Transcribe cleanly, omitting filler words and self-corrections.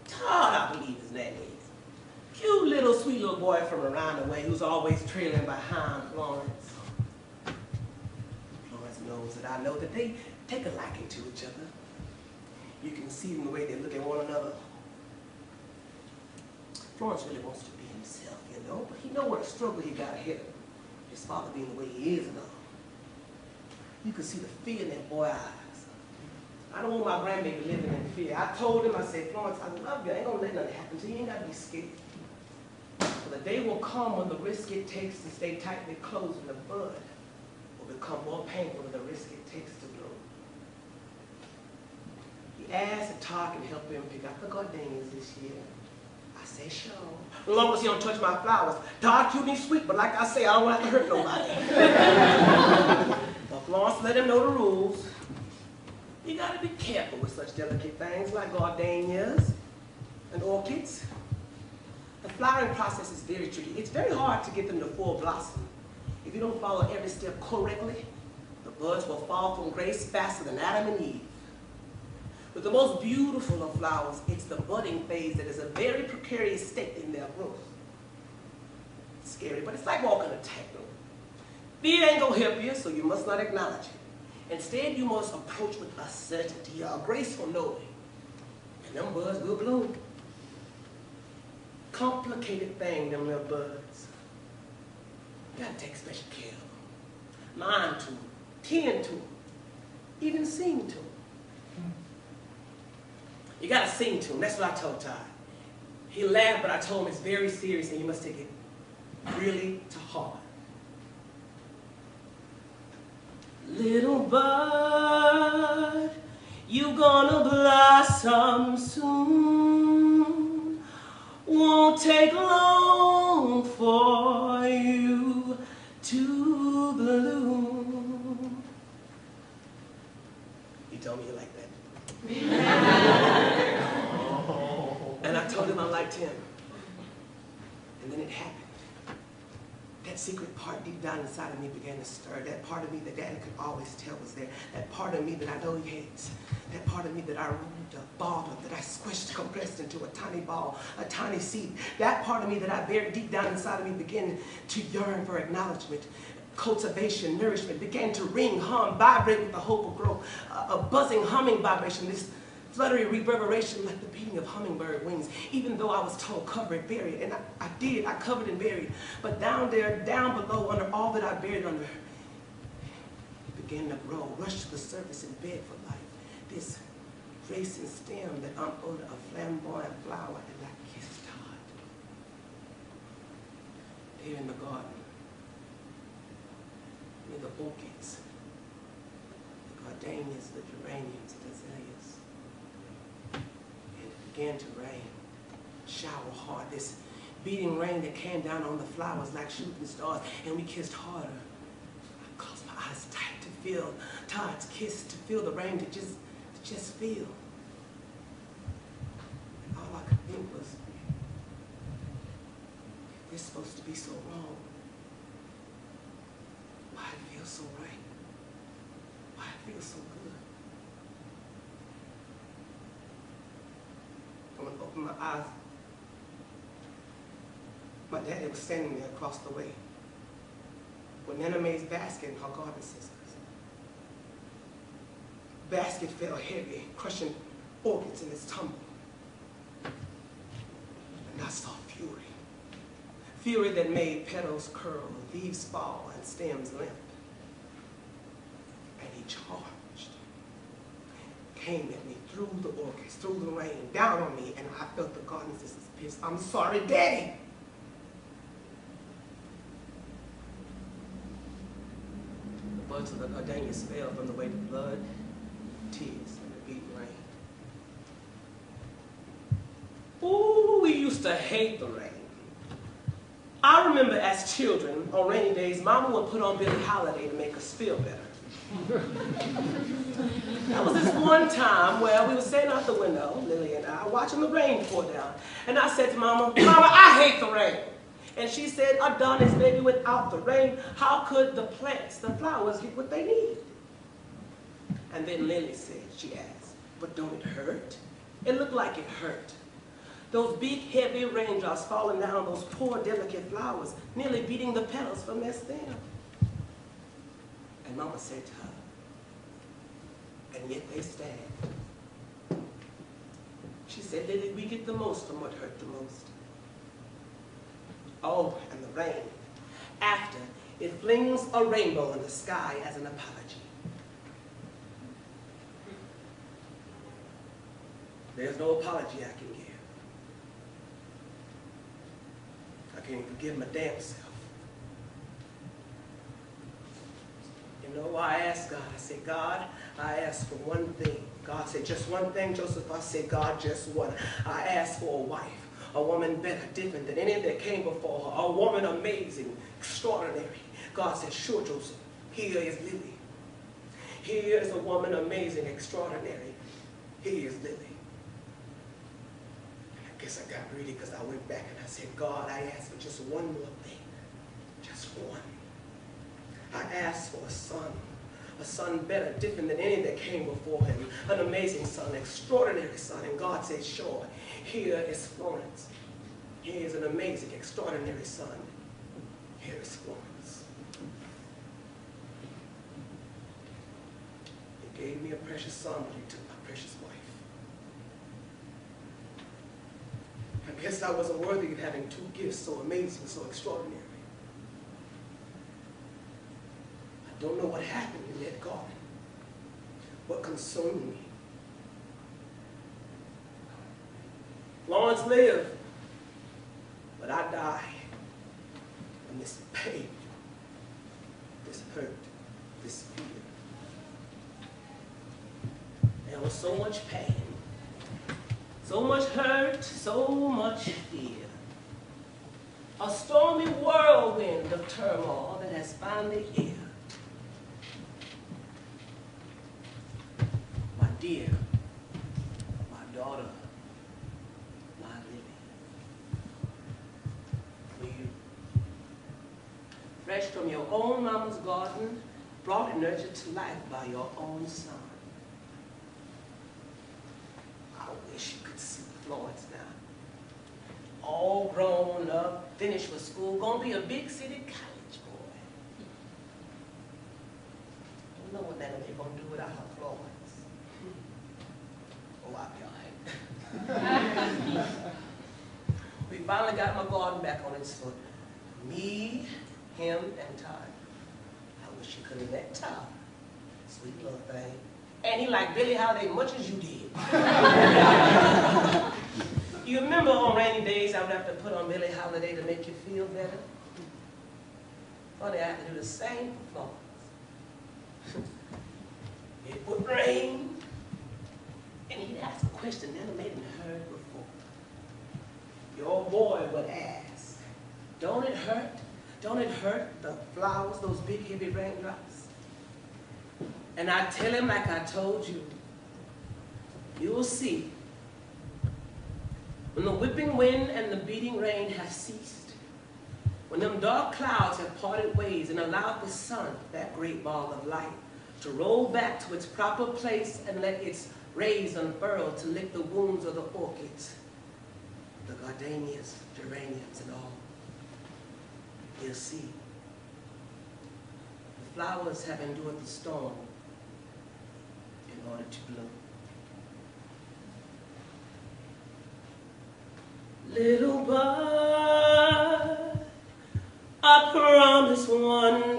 Todd, I believe his name is. Cute little, sweet little boy from around the way who's always trailing behind Florence. Florence knows that I know that they take a liking to each other. You can see in the way they look at one another. Florence really wants to be himself, you know, but he knows what a struggle he got ahead of him. His father being the way he is and all. You can see the fear in that boy's eyes. I don't want my grandbaby living in fear. I told him, I said, Florence, I love you. I ain't gonna let nothing happen to you. You ain't gotta be scared. But the day will come when the risk it takes to stay tightly closed in the bud will become more painful than the risk it takes to bloom. He asked if Todd can help him pick out the gardenias this year. I say, sure. As long as he don't touch my flowers. Todd cute and sweet, but like I say, I don't want to hurt nobody. But Florence let him know the rules. You gotta be careful with such delicate things like gardenias and orchids. The flowering process is very tricky. It's very hard to get them to full blossom. If you don't follow every step correctly, the buds will fall from grace faster than Adam and Eve. But the most beautiful of flowers, it's the budding phase that is a very precarious state in their growth. It's scary, but it's like walking a tightrope. Fear ain't gonna help you, so you must not acknowledge it. Instead, you must approach with a certainty, a graceful knowing, and them buds will bloom. Complicated thing, them little buds. You gotta take special care of them. Mind to them, tend to them, even sing to them. You gotta sing to him. That's what I told Todd. He laughed, but I told him it's very serious and you must take it really to heart. Little bud, you gonna blossom soon. Won't take long for you to bloom. You told me you liked that. And I told him I liked him. And then it happened. That secret part deep down inside of me began to stir. That part of me that Daddy could always tell was there. That part of me that I know he hates. That part of me that I rolled up, balled up, that I squished, compressed into a tiny ball, a tiny seed. That part of me that I buried deep down inside of me began to yearn for acknowledgement, cultivation, nourishment, began to ring, hum, vibrate with the hope of growth. A buzzing, humming vibration, this fluttery reverberation like the beating of hummingbird wings. Even though I was told, cover it, bury it. And I did, I covered and buried. But down there, down below, under all that I buried under, it began to grow, rush to the surface and beg for life. This racing stem that unfolded a flamboyant flower, and I kissed Todd. There in the garden, near the orchids, the gardenias, the geraniums, the azaleas. It began to rain, shower hard, this beating rain that came down on the flowers like shooting stars, and we kissed harder. I closed my eyes tight to feel Todd's kiss, to feel the rain, to just feel. And all I could think was, this is supposed to be so wrong. Why it feels so right? Why it feels so good? When I opened my eyes, my daddy was standing there across the way with Nana Mae's basket and her garden scissors. Basket fell heavy, crushing orchids in its tumble. And I saw fury. Fury that made petals curl, leaves fall, and stems limp. And he charged. Came at me through the orchids, through the rain, down on me, and I felt the garden scissors pierce. I'm sorry, Daddy. The buds of the gardenias fell from the weight of blood, tears, and the beating rain. Ooh, we used to hate the rain. I remember as children, on rainy days, Mama would put on Billie Holiday to make us feel better. That was this one time where we were standing out the window, Lily and I, watching the rain pour down. And I said to Mama, Mama, I hate the rain. And she said, Adonis, baby, without the rain, how could the plants, the flowers, get what they need? And then Lily said, she asked, but don't it hurt? It looked like it hurt. Those big, heavy raindrops falling down those poor, delicate flowers, nearly beating the petals from their stem. And Mama said to her, and yet they stand. She said, Lily, we get the most from what hurt the most. Oh, and the rain. After, it flings a rainbow in the sky as an apology. There's no apology I can give. I can't forgive my damn self. You know why I asked God? I said, God, I asked for one thing. God said, just one thing, Joseph. I said, God, just one. I asked for a wife, a woman better, different than any that came before her, a woman amazing, extraordinary. God said, sure, Joseph, here is Lily. Here is a woman amazing, extraordinary. Here is Lily. I guess I got greedy because I went back and I said, God, I asked for just one more thing. Just one. I asked for a son better, different than any that came before him, an amazing son, extraordinary son. And God said, sure, here is Florence. Here is an amazing, extraordinary son. Here is Florence. He gave me a precious son, but he took my precious wife. I guess I wasn't worthy of having two gifts so amazing, so extraordinary. I don't know what happened in that garden, what consumed me. Florence lived, but I died from this pain, this hurt, this fear. There was so much pain, so much hurt, so much fear. A stormy whirlwind of turmoil that has finally here. My dear, my daughter, my Lily. You, fresh from your own mama's garden, brought and nurtured to life by your own son. I wish you could see Florence now. All grown up, finished with school, gonna be a big city college boy. Don't know what that they're gonna do without her Florence. Oh, I'll be all right. We finally got my garden back on its foot. Me, him, and Todd. I wish you could have met Todd. Sweet little thing. And he liked Billie Holiday much as you did. You remember on rainy days I would have to put on Billie Holiday to make you feel better? Funny, I had to do the same for Florence. It would rain, and he'd ask a question never made him heard before. Your boy would ask, don't it hurt? Don't it hurt the flowers, those big heavy raindrops? And I tell him like I told you, you'll see. When the whipping wind and the beating rain have ceased, when them dark clouds have parted ways and allowed the sun, that great ball of light, to roll back to its proper place and let its rays unfurl to lick the wounds of the orchids, the gardenias, geraniums, and all, you'll see. The flowers have endured the storm in order to bloom. Little bud, I promise one